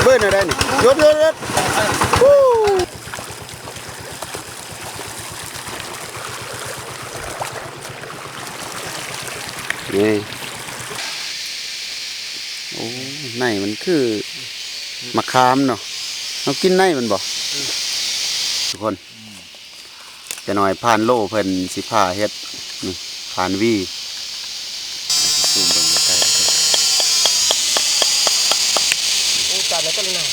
บิ้ลอะไรนี่ยศนี่โอ้ในมันคือมะขามเนาะเรากินในมันบ่ทุกคนจะหน่อยผ่านโล่เพิ่นสิผ้าเฮ็ดนี่ผ่านวีซูมเบิ่งใกล้ๆโอ้จัดแล้วก็เลยนะ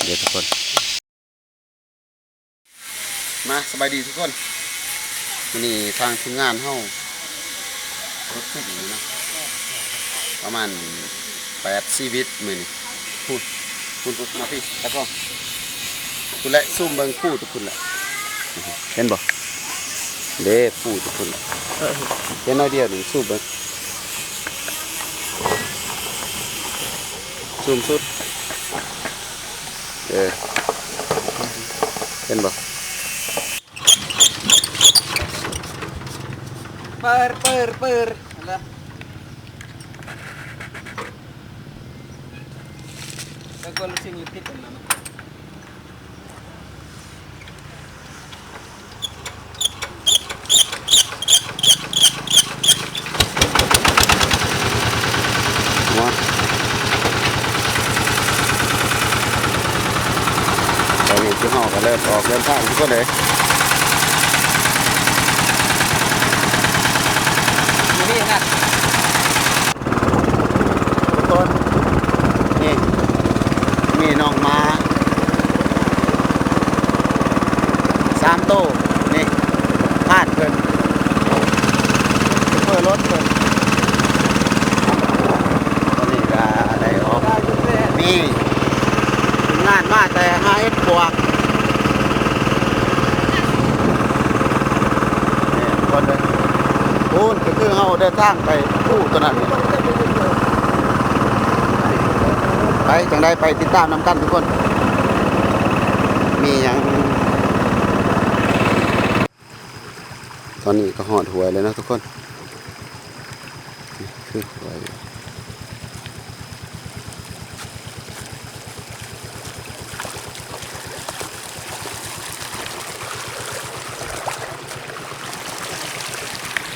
เดี๋ยวทุกคนมาสบายดีทุกคนนี่ทางทีมงานเฮารถขึ้นอยู่นะประมาณ8 ชีวิตมื้อนี้พูดมาพี่แล้วก็คุณและซูมเบิ่งผู้ทุกคนแหละเห็นบ่เด้ผู้ทุกคนเห็นน้อยเดียวนี่ซูมเบิ่งซูมสุดเห็นบ่เปิดนะแล้วก็ลูกชิ้นลิปิดกันนะตอนนี้ที่ห้องก็เริ่มออกเดินทางทุกคนเลยนี่นะทุกคนนี่มีน้องมา3 โต้นี่พาดเพิ่นเพื่อรถเพิ่นตอนนี้ก็ได้ออกนี่งานมาแต่5 บวกนี่คนเลยพูนก็คือเราเดินทางไปผู้ตัวนั้นไปจังได้ไปติดตามนำกันทุกคนมีอย่างตอนนี้ก็หอดหวยเลยนะทุกคนคือหวย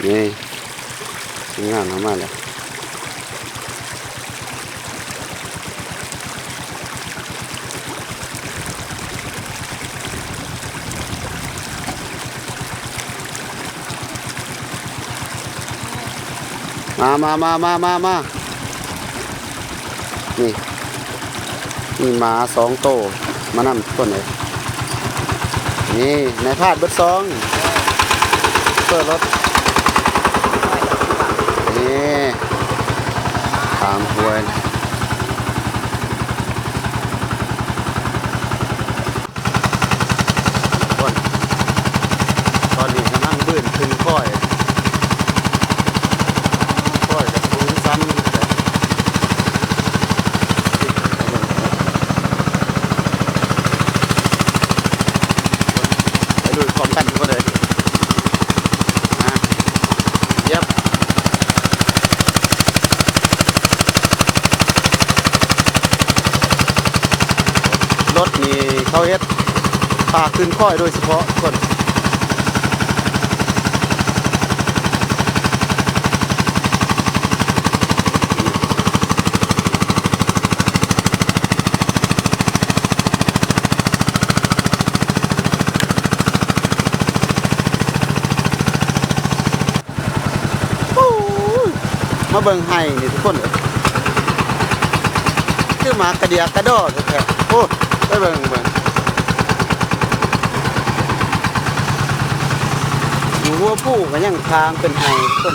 นี่งานทำมาแล้วมานี่มีหมา2 โตมานำทุกคนเลยนี่ในพาดเบิด2เปิดรถนี่ตามหวยคนตอนนี้กำลังบื้นขึ้นค่อยกับพื้นซ้ำไปดูพร้อมกันทุกคนเลยเย็บรถนี่เขาเฮ็ดพาขึ้นค่อยโดยเฉพาะคนมาเบิ่งไห้นี่ทุกคนเลยคือมากระเดียกระดอแท้ๆโอ้ไปเบิ่งอยู่หัวผู้ก็ยังทางเป็นไห้ต้น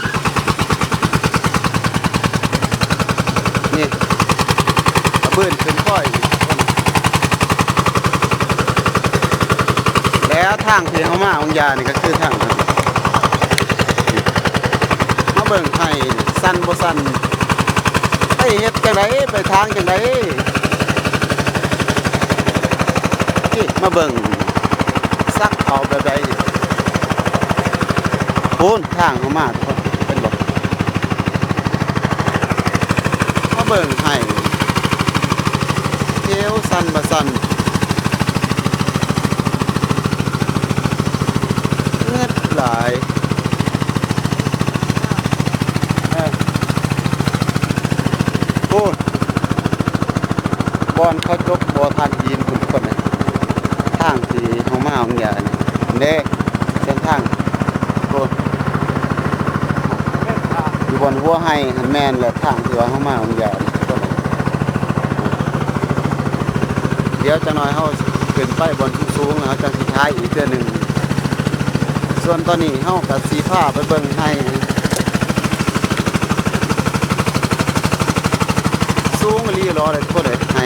นี่กระเบื้องขึ้นค่อยแล้วทางที่เขามาองยานี่ก็คือทางมาเบิ่งไห้สั้นบ่สั้นไปเฮ็ดจังไดไปทางจังไดนี่มาเบิ่งซักเอาแบบใดนี่โอนทางเข้ามาทุกคนเป็นบ่มาเบิ่งให้ สั่นเงือดหลายโอ้บอนเขาจกบ่อทานยีนคุณทุกคนเลยทางที่เขามาเอาอย่างนี้เด้เส้นทางโอ้อยู่บนหัวไห้หันแมนและทางที่ว่าเขามาเอาอย่างนี้เดี๋ยวจะน้อยเขาขึ้นไปบนสูงๆแล้วจะสุดท้ายอีกเทื่อหนึ่งส่วนตอนนี้เขากับสีผ้าไปเบิ่งให้สูงรีรอเลยทุกคนเลยให้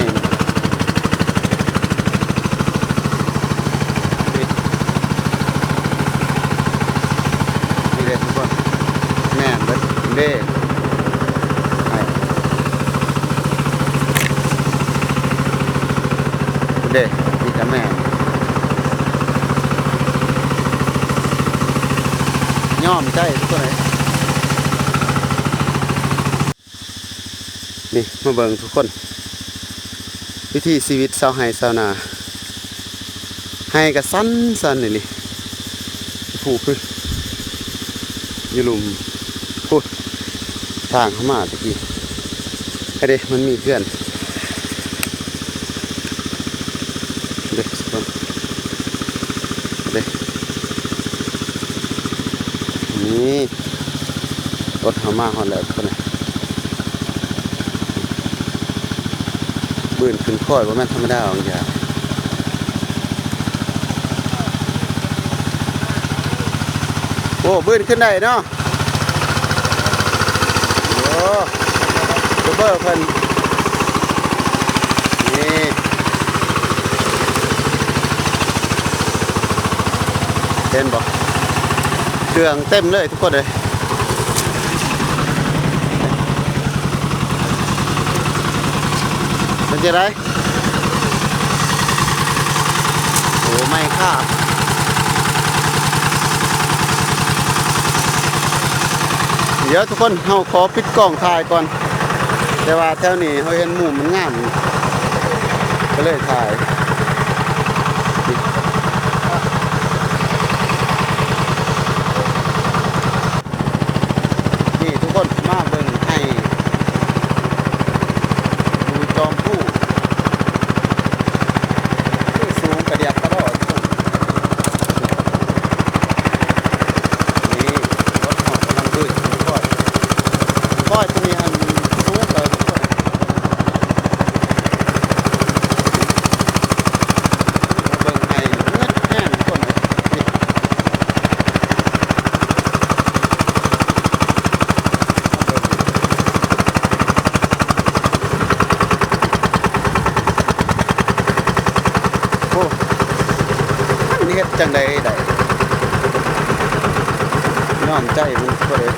นี่เลยทุกคนแม่นเบิดเด้ให้เด้นี่จะแม่นย่อมใจทุกคนเลยนี่มาเบิ่งทุกคนวิธีชีวิตชาวไร่ชาวนาให้กับสั้นๆนี่ผูกคืออยู่หลุมพูดทางเข้ามาตะกี้ไอ้เด้มันมีเพื่อนเด็กทุกคนเด็กนี่รถเข้ามาหอดแล้วทุกคนเลยบืนขึ้นค่อยว่าแม่นธรรมดาของยาโอ้บืนขึ้นได้เนาะโอ้ซูเปอร์เพิ่นนี่เห็นบ่เครื่องเต็มเลยทุกคนเลยเป็นจะไรโอ้ไม่ค่ะเดี๋ยวทุกคนเราขอปิดกล้องถ่ายก่อนแต่ว่าแถวนี้เราเห็นหมู่มันงามก็เลยถ่ายนี่ทุกคนมาเบิ่งให้ดูจอมผู้สูงกระเดียกกระโดดนี่รถหอบกำลังดื้อค่อยจะมีอันสูงเลยทุกคนเบิ่งให้เงือดแห้งทุกคนนี่โอ้อันนี้เฮ็ดจังใดได้น้อมใจมันก็เลย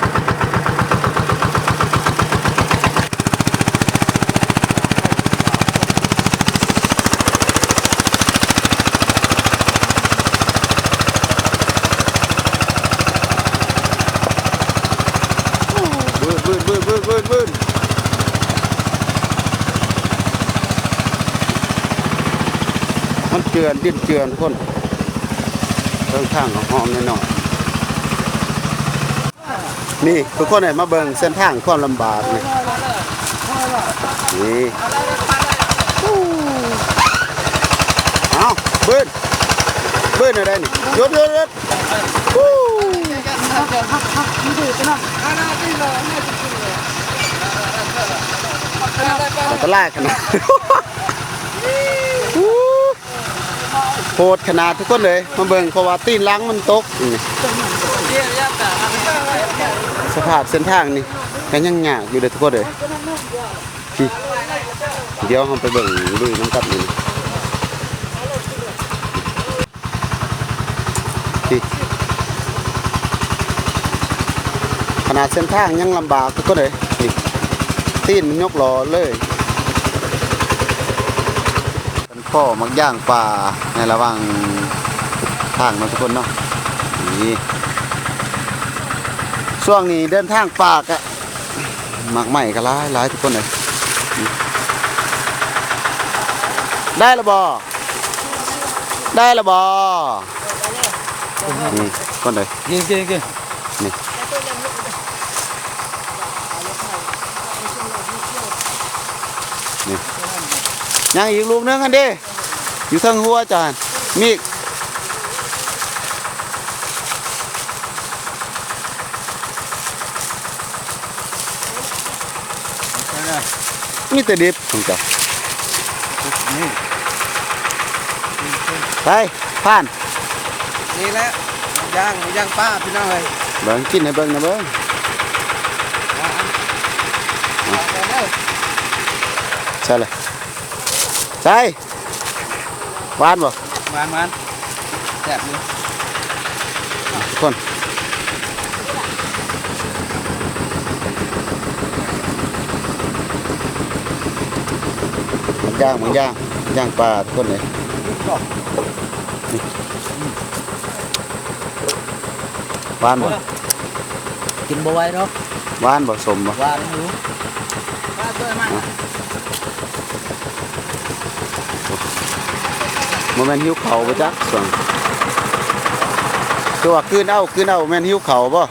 บืนมันเจือนดิ้นเจือนทุกคนเรื่องข้างของห้องแน่นอนนี่ทุกคนเนี่ยมาเบิ่งเส้นทางความลำบากนี่นี่เอาบืนอะไรนี่ยศตลาดขนาดโหดขนาดทุกคนเลยมาเบิ่งเพราะว่าตีนล้างมันตกสภาพเส้นทางนี่ก็ยังยากอยู่เลยทุกคนเลยพี่เดี๋ยวเราไปเบิ่งดูน้ำกับนี่พี่ขนาดเส้นทางยังลำบากทุกคนเลยนี่ตีนมันยกล้อเลยเป็นข้อมักย่างปลาในระหว่างทางนะทุกคนเนาะนี่ช่วงนี้เดินทางปากอะหมักใหม่ก็หลายทุกคนเลย ได้ละบ่ได้ละบ่นี่คนเลย Gini gini gini. นี่นี่ยังอีกลูกนึงกันดิอยู่ทางหัวจานมีอีกมีแต่ดิบของเจ้า Ni. ไปผ่าน Ni lah. Yang pa pinang ơi. เบิ่งกินให้เบิ่งนะเบิ่ง ใช่เลยใช่หวานบ่ Man. Đẹp đi. ทุกคนมันย่างปลาทุกคนเลยหวานบ่ Kin bawai đó. หวานบ่สมบ่ Qua nó. Qua tôi mang. บ่แม่นหิวข้าวบ่จักส่วนคือว่าคืนเอาแม่นหิวข้าวบ่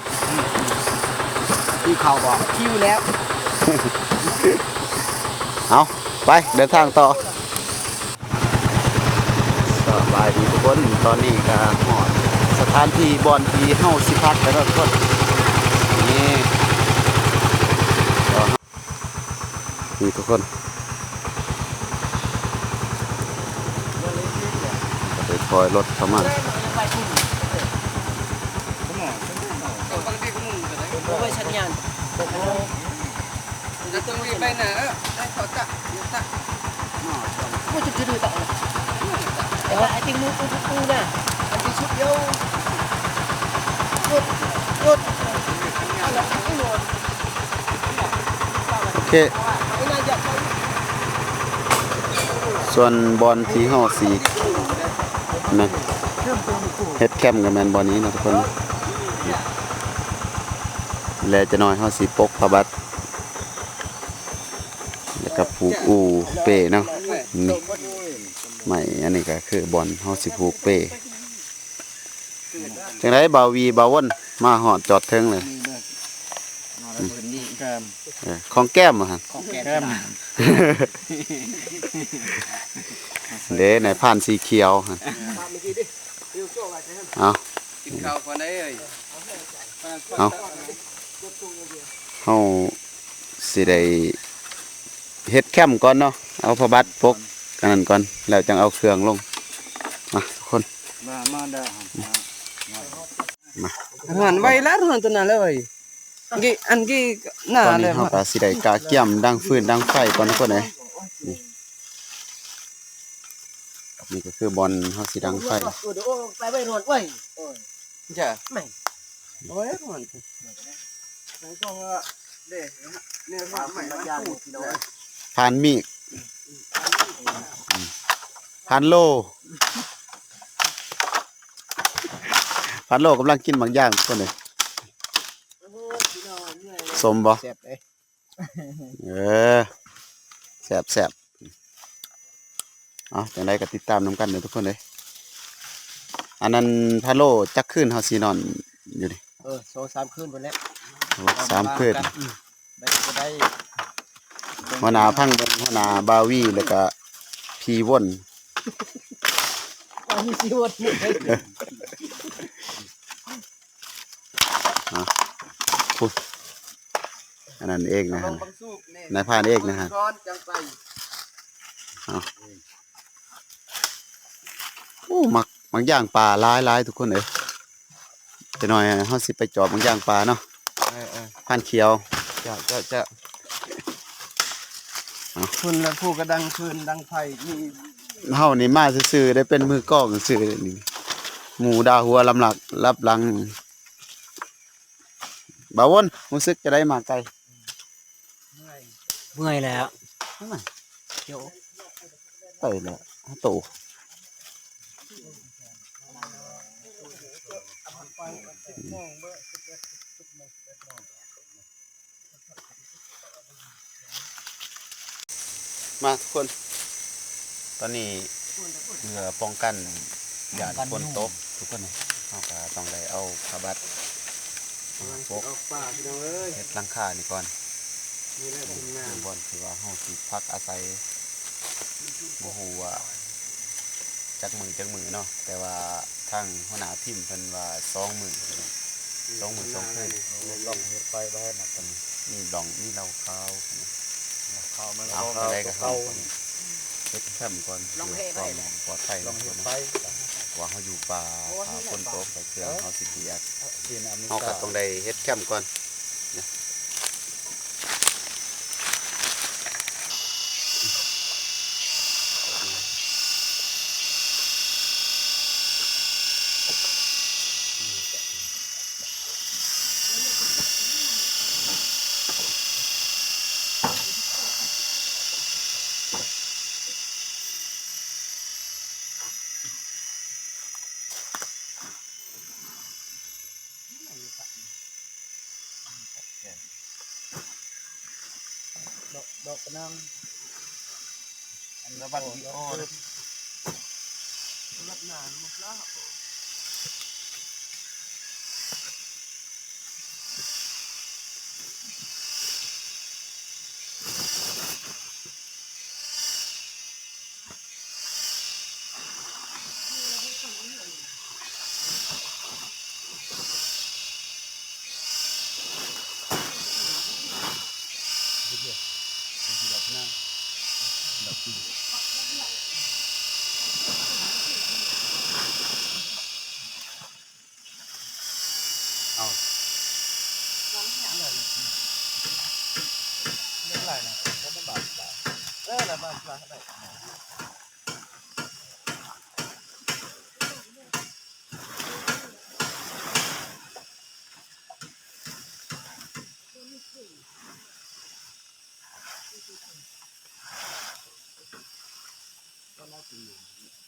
Đi khẩu bỏ. Chiêu léo. เอาไปเดินทางต่อสบายดีทุกคนตอนนี้ก็ฮอดสถานที่บอนที่เฮาสิพักแล้วทุกคนนี่ต่อนี่ทุกคนไปคอยรถเข้ามา Bawai sanyan. Datang di mana? Tak tak. Tak. Kau cuci tak? Ya, I think mutu dah. Nanti sup yo. Good. โอเคส่วนบอลที่เฮาสิแม่นเฮ็ดแคมป์กับแม่นบอลนี้เนาะทุกคนแล้วจะน้อยเฮาสิปกผ้าบัดแล้วก็ผูกอูเป้เนาะนี่ไม่อันนี้ก็คือบอลเฮาสิผูกเป้จังไดบ่าววีบ่าววนมาฮอดจอดเทิงเลยของแก้มเหรอฮะ เด้ในผ่านสีเขียวฮะเอา กินข้าวก่อนได้เอ้ย เอาเฮาสิได้เฮ็ดแคมป์ก่อนเนาะเอาผ้าบัดปกกันนั่นก่อนแล้วจังเอาเครื่องลงมาทุกคน Ruan bay lá ruan tu na le oi. An ki ตอน na นี้ le. เฮาก็สิได้กาเกี่ยมดังฟืนดังไฟก่อนทุกคนเอ้ยนี่ก็คือบอลเฮาสิดังไฟ Bay bay ruột quay. Dạ. Mày. Ôi ruan. Nãy con để nè phạm mày nó phụ. ผ่านมีดผ่านโลผ่านโลกำลังกินบางอย่างทุกคนเลยสมบ่ Đẹp đấy. เออแสบเอาจังไดก็ติดตามนำกันเด้อทุกคนเลยอันนั้นพะโลจักคืนเฮาสินอนอยู่นี่ Số 3 khươn rồi đấy. 3 คืน Đây có đây. หัวหน้าพังเบิ่งหัวหน้าบาวีแล้วก็พี่ว่น Bao nhiêu siêu một đấy. พูดอันนั้นเองนะฮะ Bằng sup nè. นายพรานเองนะฮะ Con chẳng phải. โอ้มักย่างปลาหลายทุกคนเอ้ยจะหน่อยเฮาสิไปจอบบางย่างปลาเนาะผ่านเขียว Dạ. Phun là phù cái đăng phun đăng phải đi. เฮานี่มาซื่อๆได้เป็นมือกล้องซื่อๆนี่หมูดาวหัวลำหลักรับหลังบ่าววนรู้สึกจะได้มาไกล 10 là. ไปแล้วโตมาทุกคน ตอนนี้เพื่อป้องกันอย่าฝนตกทุกคนเลยเราก็ต้องได้เอาผ้าบัดปก เอาป่าพี่น้องเอ้ย เฮ็ดหลังคานี่ก่อน นี่แหละทีมงาน บอนคือว่าเฮาสิพักอาศัยบ่ฮู้ว่าจักมือเนาะแต่ว่าทางหัวหน้าทีมเพิ่นว่า2 มื้อ2 มื้อ2 คืน ลองเฮ็ดไปไว้น่ะกัน นี่ดองนี่เหล้าขาว ข้าวมัน เอาอะไรก็เฮาเฮ็ดแคมป์ก่อน ลอง เพื่ เฮ็ อ ด ค ไป วาม เลย ปลอดภัย ลอง ทุก เฮ็ ค ด น ไป ว่าเฮาอยู่ป่าถ้าฝนตกไปเครื่องเฮาสิเปียก กินอันนี้ เฮาก็ต้องได้เฮ็ดแคมป์ก่อนนะดอกกระนัง อันระบัดอีโอ รับหนานหมดแล้ว เอา เรื่องอะไรนะก็ไม่บาดอะไรบาดอะไร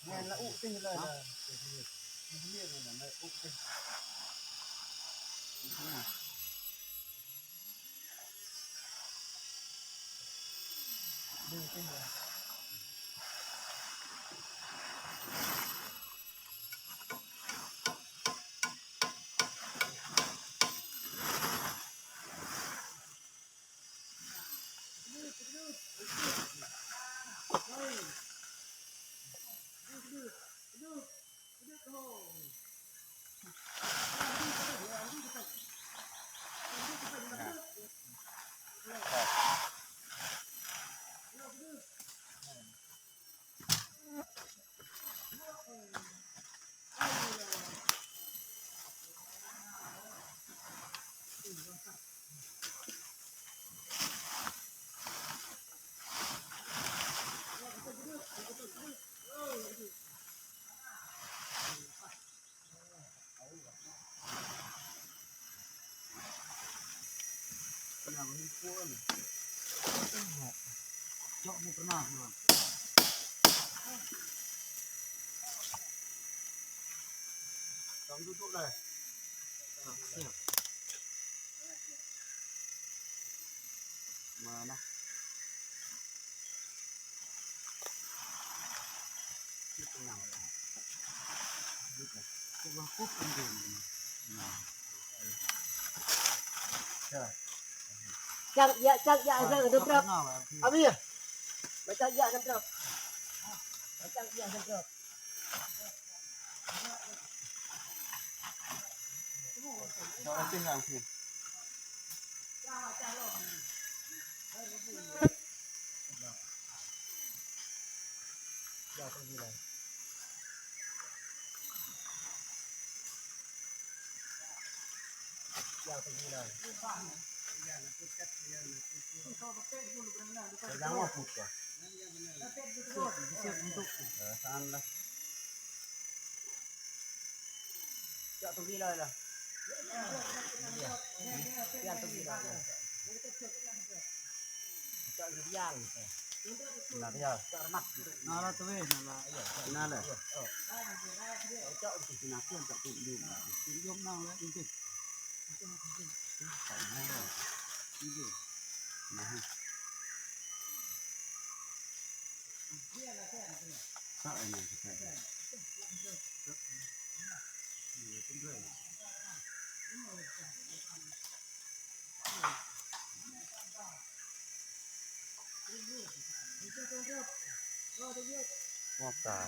แม่นละอุติเลยนะเรียกมันนะอุติดูติเลย Pernah berhimpun. Cok ni pernah tu. Kamu duduk dah. Siap. Mana? Ini tenang. Coba kuping dulu. Nah. Ya. Chắc dạ ra được rồi. Abi. Mày chắc dạ được rồi. Mày chắc dạ được rồi. Đó trên hàng thuyền. Dạ không gì này. Dạ không gì này. Jangan apa kah? Siap untuk. Saan lah. Tak pergi lah lah. Yang pergi lah. Tak yang. Nak dia. Tak mak. Nala tu eh nala. Nala. Tak untuk sinasi tak tunjuk. Tunjuk nang lah tunjuk. Tunjuk. Nah. ข้าวไอ้นี่แค่งอกตา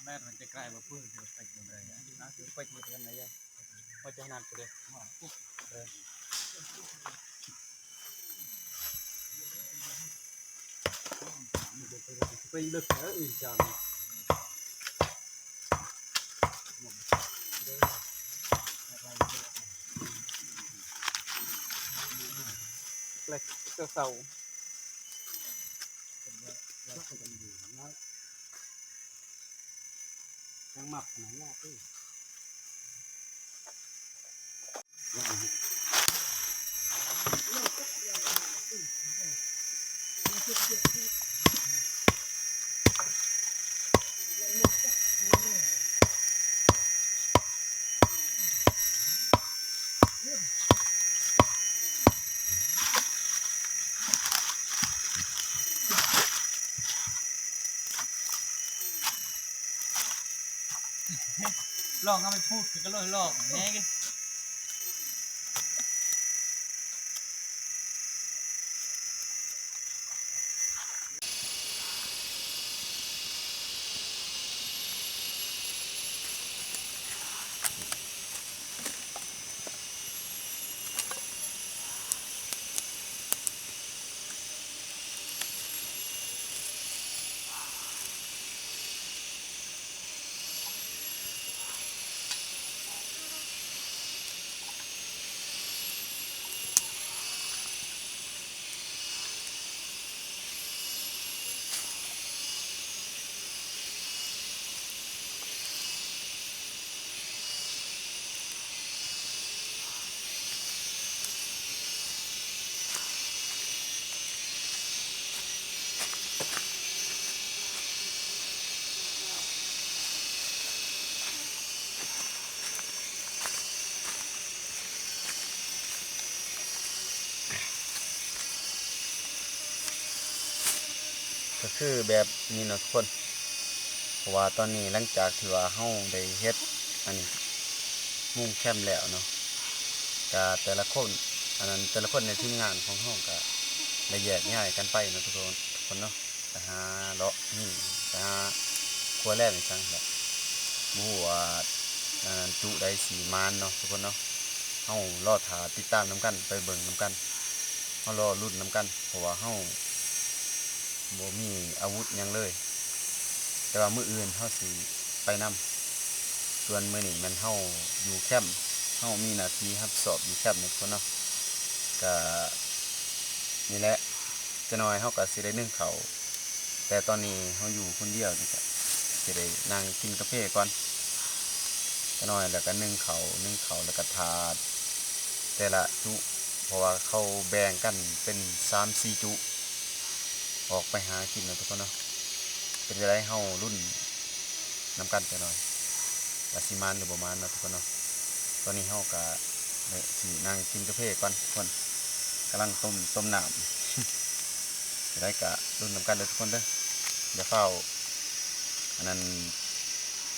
แม่มันจะกลายมาพูดจะไปยังไงนะคือไปยังไงยังพอจะนานไปเลยไปเลือกแล้วอื่นจังเล็กก็เศร้ายังหมักไหนยากด้วยลองเอาไปพูดก็เลยลอกแน่กันก็คือแบบนี้เนาะทุกคนเพราะว่าตอนนี้หลังจากที่ว่าเฮาได้เฮ็ดอันนี้มุ่งแคมป์แล้วเนาะก็แต่ละคนอันนั้นแต่ละคนในทีมงานของเฮาก็ได้แยกย้ายกันไปเนาะทุกคนเนาะไปหาเลาะนี่ไปหาครัวแรกนี่จังแหละบ่ฮู้ว่าอันนั้นจุได้สีมานเนาะทุกคนเนาะเฮารอท่าติดตามนํกันไปเบิ่งนํกันเฮารอลุ้นนํกันเพราะว่าเฮาบ่มีอาวุธหยังเลย แต่ว่ามื้ออื่นเฮาสิไปนำส่วนมื้อนี้มันเฮาอยู่แคมป์เฮามีหน้าที่รับสอบอยู่แคมป์นี่คนเนาะก็นี่แหละจะน้อยเฮาก็สิได้นึ่งข้าวแต่ตอนนี้เฮาอยู่คนเดียวนี่ก็สิได้นั่งกินกาแฟก่อนจะน้อยแล้วก็นึ่งข้าวแล้วก็ทาดแต่ละจุเพราะว่าเขาแบ่งกันเป็น3-4 จุออกไปหากินเนาะทุกคนเนาะเป็นจะได้เฮารุ่นน้ำกันจะหน่อยว่าสิมานหรือบ่มานเนาะทุกคนเนาะตอนนี้เฮาก็ได้สินั่งกินกาแฟก่อนทุกคนกำลังต้มน้ำจะได้กะรุ่นน้ำกันเลยทุกคนเด้ออย่าเฝ้าอันนั้น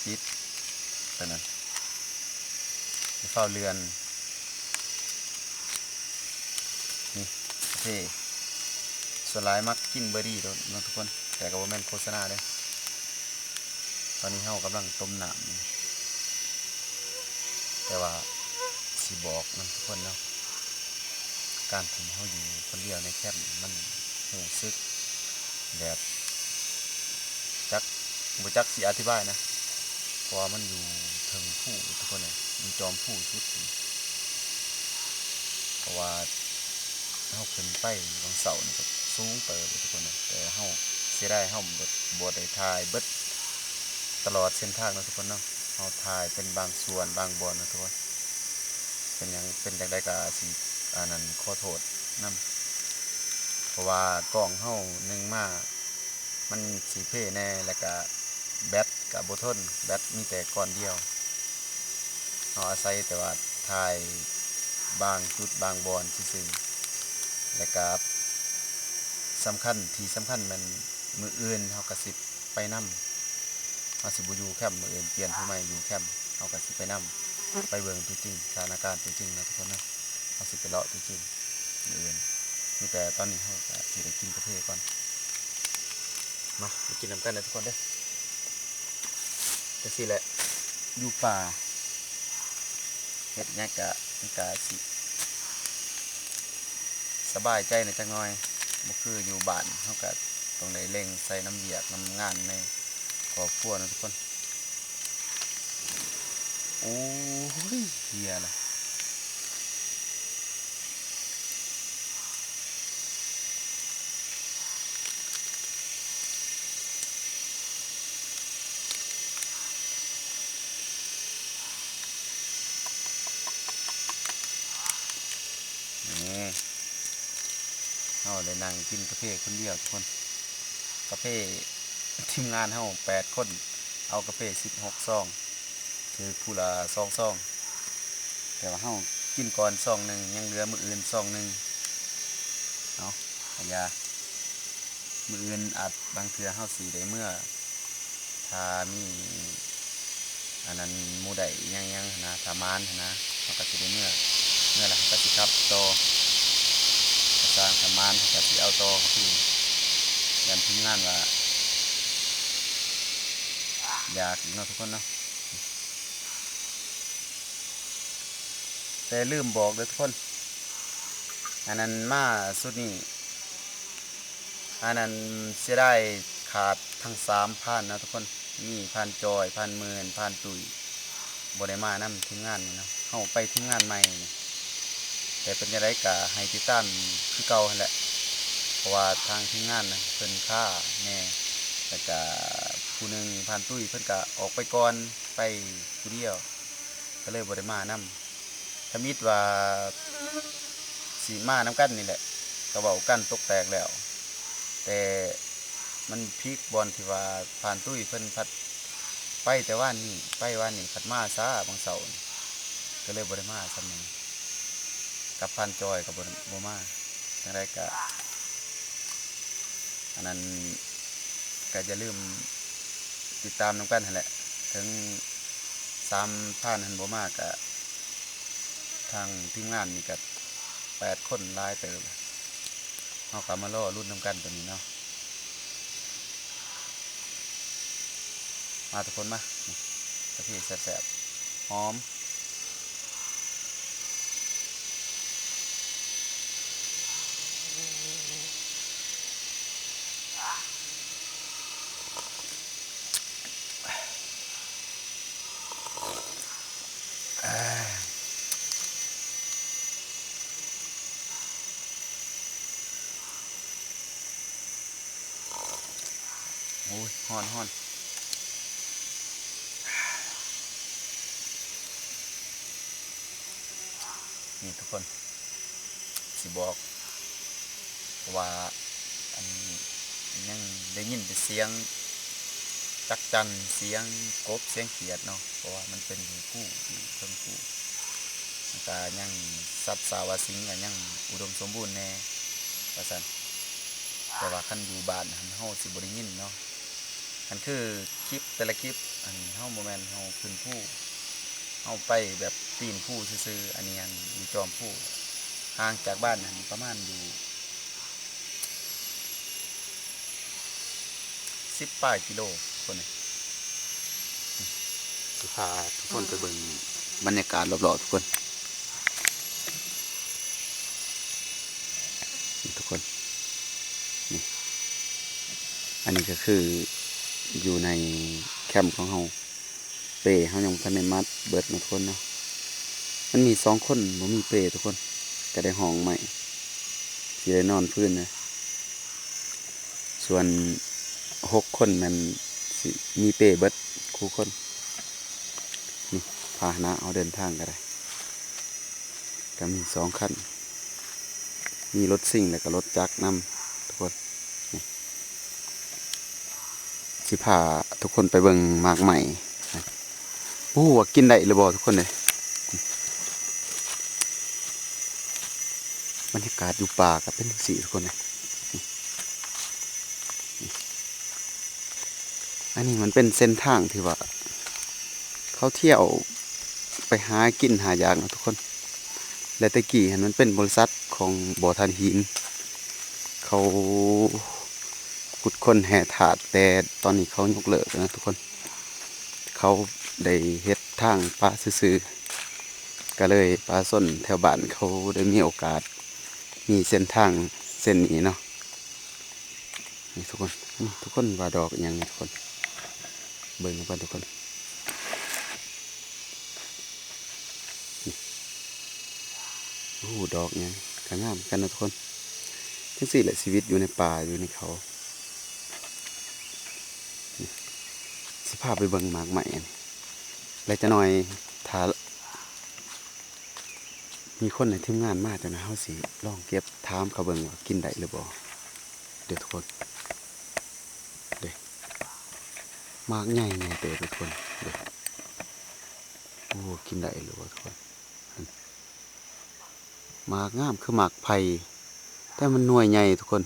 ปิดตัวนั้นอย่าเฝ้าเรือนนี่กาแฟส่วนหลายมักกินเบอร์รี่เนาะทุกคนแต่ก็บ่แม่นโฆษณาเด้อ ตอนนี้เฮากำลังต้มน้ำอยู่แต่ว่าสิบอกนะทุกคนเนาะการที่เฮาอยู่คนเดียวในแคมป์มันรู้สึกแบบจักบ่จักสิอธิบายนะเพราะว่ามันอยู่ถึงผู้ทุกคนเลยมันจอมผู้สุดเพราะว่าเฮาขึ้นไปบางเสานี่ก็สูงเติบทุกคนเลยแต่เฮาเสียดายเฮาบ่ได้ถ่ายเบิดตลอดเส้นทางนะทุกคนเนาะเฮาถ่ายเป็นบางส่วนบางบอนนะทุกคนเป็นหยังเป็นจังได๋ก็สิอันนั้นขอโทษนำเพราะว่ากล้องเฮานึงมามันสิเพ่แน่แล้วก็แบตก็บ่ทนแบตมีแต่ก้อนเดียวเฮาอาศัยแต่ว่าถ่ายบางจุดบางบอนซื่อๆแล้วก็สำคัญที่สำคัญมันมื้ออื่นเฮาก็สิไปนำเฮาสิบ่อยู่แคมป์มื้ออื่นเปลี่ยนผู้ใหม่อยู่แคมป์เฮาก็สิไปนำไปเบิ่งตัวจริงสถานการณ์ตัวจริงนะทุกคนนะเฮาสิไปเลาะตัวจริงมื้ออื่นมีแต่ตอนนี้เฮาก็สิได้กินกาแฟก่อนมาไปกินน้ำกันนะทุกคนเด้อจังซี่แหละอยู่ป่าเฮ็ดหยังก็มันก็สิสบายใจหน่อยจักหน่อยบ่คืออยู่บ้านเฮาก็ต้องได้เร่งใส่น้ำเวียกน้ำงานในครอบครัวนะทุกคนโอ้ยเฮียล่ะนี่เฮาได้นั่งกินกาแฟคนเดียวทุกคนกาแฟทีมงานเฮา8คนเอากาแฟ16ซองคือผู้ละ2ซองแต่ว่าเฮากินก่อนซองหนึงยังเหลือมื้ออื่นซองหนึงเนาะปัญญามื้ออื่นอาจบางเทื่อเฮาสิได้เมื่อถ้ามีอันนั้นหมู่ใดยังนะถ้ามานนะเฮาก็สิได้เมื่อแล้วก็สิกลับต่อสร้างสมานก็สิเอาต่อคือยันทีมงานว่าอยากเนาะทุกคนเนาะแต่ลืมบอกเลยทุกคนอันนั้นมาสุดนี้อันนั้นเสียดายขาดทั้ง3ผ่านนะทุกคนมีผ่านจอยผ่านหมื่นผ่านตุยบ่ได้มานำทีมงานนี่เนาะเฮาไปทีมงานใหม่นี่แต่เป็นจังไดก็ให้ติดตามคือเก่าหั่นแหละเพราะว่าทางทีมงานนะเพิ่นค่าแน่แล้วก็ผู้หนึงผ่านตุ้ยเพิ่นก็ออกไปก่อนไปผู้เดียวก็เลยบ่ได้มานำถ้ามิดว่าสิมานำกันนี่แหละก็เว้ากันตกแตกแล้วแต่มันพีคบอลที่ว่าผ่านตุ้ยเพิ่นพัดไปแต่ว่านนี้ไปว่านนี้พัดมาซาบางเสาร์ก็เลยบ่ได้มาซ้ำนึงกับผ่านจอยก็บ่มาจังไดก็อันนั้นก็อย่าลืมติดตามนำกันหั่นแหละถึง3ผ่านหันบ่มาก็ทางทีมงานนี่ก็8คนหลายเติบเฮาก็มารอรุ่นนำกันตัวนี้เนาะมาทุกคนมากะทิแซ่บๆหอมโอ้ยฮ้อนนี่ทุกคนสิบอกว่าอันยังได้ยินแต่เสียงจักจั่นเสียงกบเสียงเขียดเนาะเพราะว่ามันเป็นอยู่คู่อยู่เพิ่งคู่มันก็ยังสัตว์สาวสิงก็ยังอุดมสมบูรณ์แน่ว่าซั่นแต่ว่าคันอยู่บ้านหันเฮาสิบ่ได้ยินเนาะอันคือคลิปแต่ละคลิปอันเฮาบ่แม่นเฮาขึ้นผู้เฮาไปแบบปีนผู้ซื่อๆอันนี้อันอยู่จอมผู้ห่างจากบ้านหันประมาณอยู่10 ปลายกิโลคนนี้ สิพาทุกคนไปเบิ่งบรรยากาศรอบๆทุกคนนี่ทุกคนนี่อันนี้ก็คืออยู่ในแคมป์ของเราเป้เขายังพันในมัดเบิดมาทุกคนเนาะมันมี2 คนบ่มีเป้ทุกคนก็ได้ห้องใหม่สิได้นอนพื้นนะส่วน6 คนมันสิมีเป้เบิดคู่คนนี่พาหนะเอาเดินทางก็ได้ก็มี2 คันมีรถซิ่งแล้วก็รถจักรนำทุกคนนี่สิพาทุกคนไปเบิ่งหมากใหม่โอ้ว่ากินได้หรือบ่ทุกคนเลยบรรยากาศอยู่ป่าก็เป็นสีทุกคนเลยอันนี้มันเป็นเส้นทางที่ว่าเขาเที่ยวไปหากินหายากนะทุกคนและตะกี้เห็นมันเป็นบริษัทของบ่อถ่านหินเขาขุดค้นแห่ถาดแต่ตอนนี้เขายกเลิกนะทุกคนเขาได้เฮ็ดทางป่าซื่อๆก็เลยป่าส้นแถวบ้านเขาได้มีโอกาสมีเส้นทางเส้นนี้เนาะนี่ทุกคนทุกคนว่าดอกอย่างนี้ทุกคนเบิ่งกันทุกคนโอ้ดอกเนี่ยก็งามกันนะทุกคนทั้งสี่แหละชีวิตอยู่ในป่าอยู่ในเขาสภาพไปเบิ่งหมากใหม่แล้วจะหน่อยถ้ามีคนในทีมงานมาจังนะเฮาสิลองเก็บถามเขาเบิ่งว่ากินได้หรือบ่เดี๋ยวทุกคนเด้หมากใหญ่แน่เต๋อทุกคนเด้โอ้กินได้หรือบ่ทุกคนหมากงามคือหมากไผ่แต่มันหน่วยใหญ่ทุกคน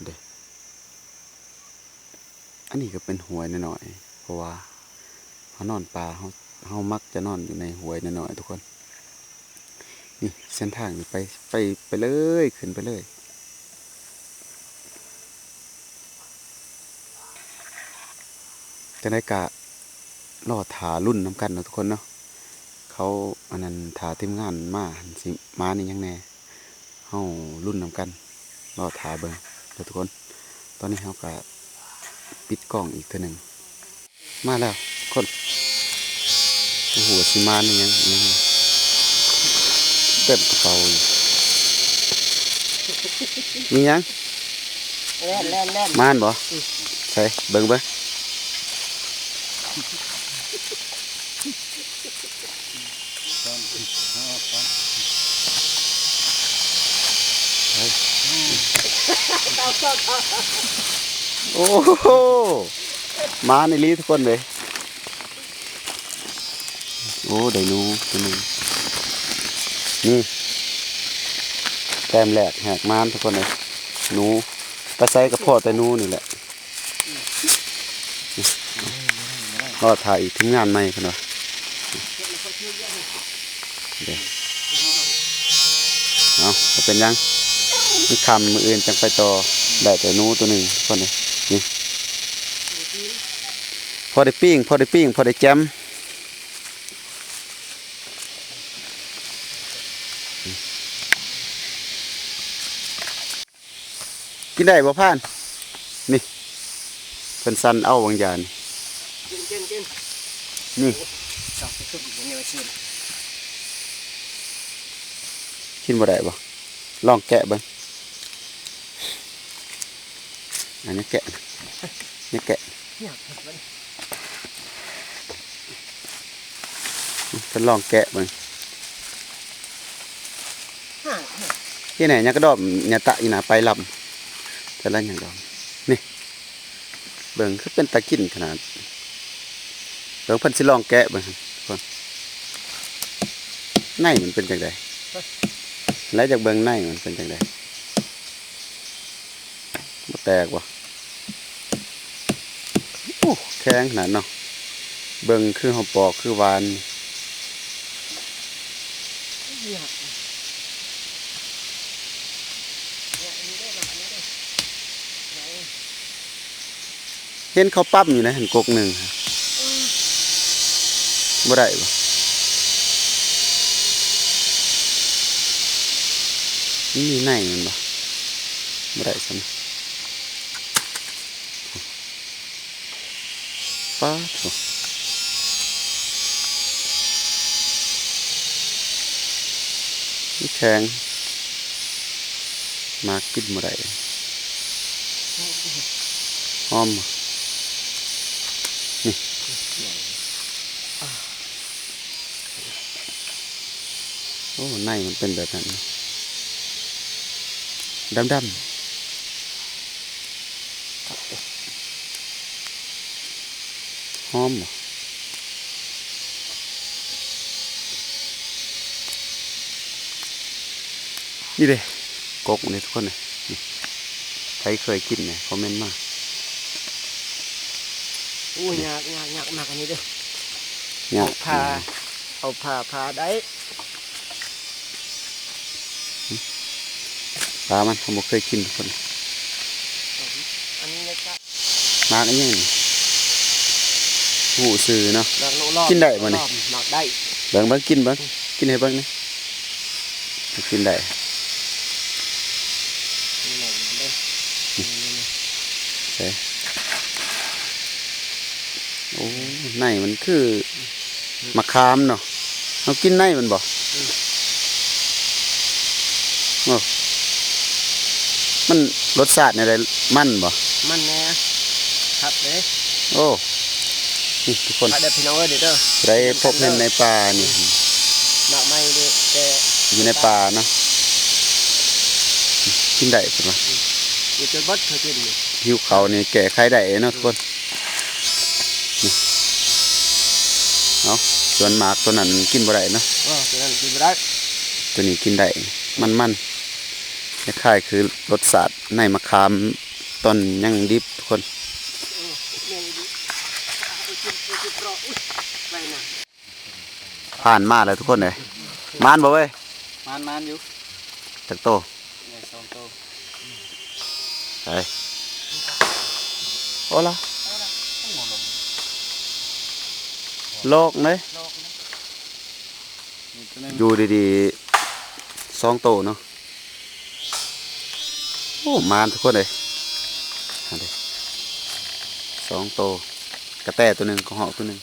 เด้อันนี้ก็เป็นห้วยน้อยๆเพราะว่าเขานอนป่าเขามักจะนอนอยู่ในห้วยน้อยๆทุกคนนี่เส้นทางนี่ไปเลยขึ้นไปเลยจะได้กะรอถารุ่นน้ำกันเนาะทุกคนเนาะเขาอันนั้นถาทีมงานมาสิมานี่ยังแน่เฮารุ่นน้ำกันรอถาเบิ่งเด้อทุกคนตอนนี้เฮาก็ปิดกล้องอีกเทื่อหนึ่งมาแล้วคนโอ้โหสิมานี่ยังเต็มกระเป๋าอยู่มียัง แล่น มานบ่ใช่เบิ่งเบิ่งโอ้โหมาในลีทุกคนเลยโอ้ได้หนูตัวหนึงนี่แต้มแรกแหกมานทุกคนเลยหนูไปใส่กับพ่อแต่หนูนี่แหละก็ถ่ายถึงงานใหม่กันวะเดี๋ยวเอาก็เป็นยังมันคำมืออื่นจังไปต่อได้แต่หนูตัวหนึ่งทุกคนเลยนี่พอได้ปิ้งพอได้แจมกินได้บ่พ่านนี่เป็นสันเอาบางอย่าง กิน นี่ ดอกทุกอย่างนี้ไว้ชิม กินบ่ได้บ่ลองแกะเบิ่งอันนี้แกะนี่แกะ เนี่ยมัน จะลองแกะเบิ่ง ห่า ที่ไหนเนี่ยกระดอบเนี่ยตะอีหนาไปลำแต่ละอย่างดอกนี่เบิ่งคือเป็นตะกินขนาดเดี๋ยวเพิ่นสิลองแกะเบิ่งก่อนในมันเป็นจังไดแล้วจากเบิ่งในมันเป็นจังไดบ่แตกว่ะโอ้แข็งขนาดเนาะเบิ่งคือเฮาปอกคือหวาน เนี่ยอันนี้ได้หน่อยอันนี้ได้ เห็นเขาปั๊มอยู่นะเห็นกกหนึ่งบ่ได้บ่นี่มีในมันบ่ได้ซ้ำป๊าดโถ่นี่แข็งมากินบ่ได้หอมบ่นี่โอ้ในมันเป็นแบบนั้นดำหอมบ่นี่เด้กกนี่ทุกคนเลยนี่ใครเคยกินเนี่ยคอมเมนต์มา อุ้ยยากมากอันนี้เด้อ เนี่ย เอาผ่าได้ ปลามันผมบ่เคยกินทุกคน อันนี้นะจ๊ะ มากอันนี้นี่หูซื้อเนาะ รอบ กินได้บ่นี่ หมักได้ เบิ่งกินกินให้เบิ่งนี่กินได้ นี่แหละเด้อ ใช่โอ้ในมันคือมะขามเนาะเอากินในมันบ่โอ้มันรสชาติอะไรมันบ่ มันแน่ครับเด้ โอ้นี่ทุกคน ไปเด้อพี่น้องเด้อ ได้พบเห็นในป่านี่ หมักไม่เด้อแต่ อยู่ในป่าเนาะกินได้เพิ่นว่า อยู่จนเบิดเคยกินนี่ หิวเขาวนี่แก้ไขได้เนาะทุกคนนี่เอาส่วนหมากตัวนั้นกินบ่ได้เนาะ ตัวนั้นกินบ่ได้ ตัวนี้กินได้มันคล้ายๆคือรสชาติในมะขามต้นยังดิบทุกคนผ่านมาแล้วทุกคนเลยมานบ่เว้ย มานอยู่ จักโต เนี่ย2โต ไปโอ้ละโลกเนยอยู่ดีๆ2โตเนาะโอ้มานทุกคนเลย2โตกระแตตัวหนึ่งกระเหาะตัวหนึ่ง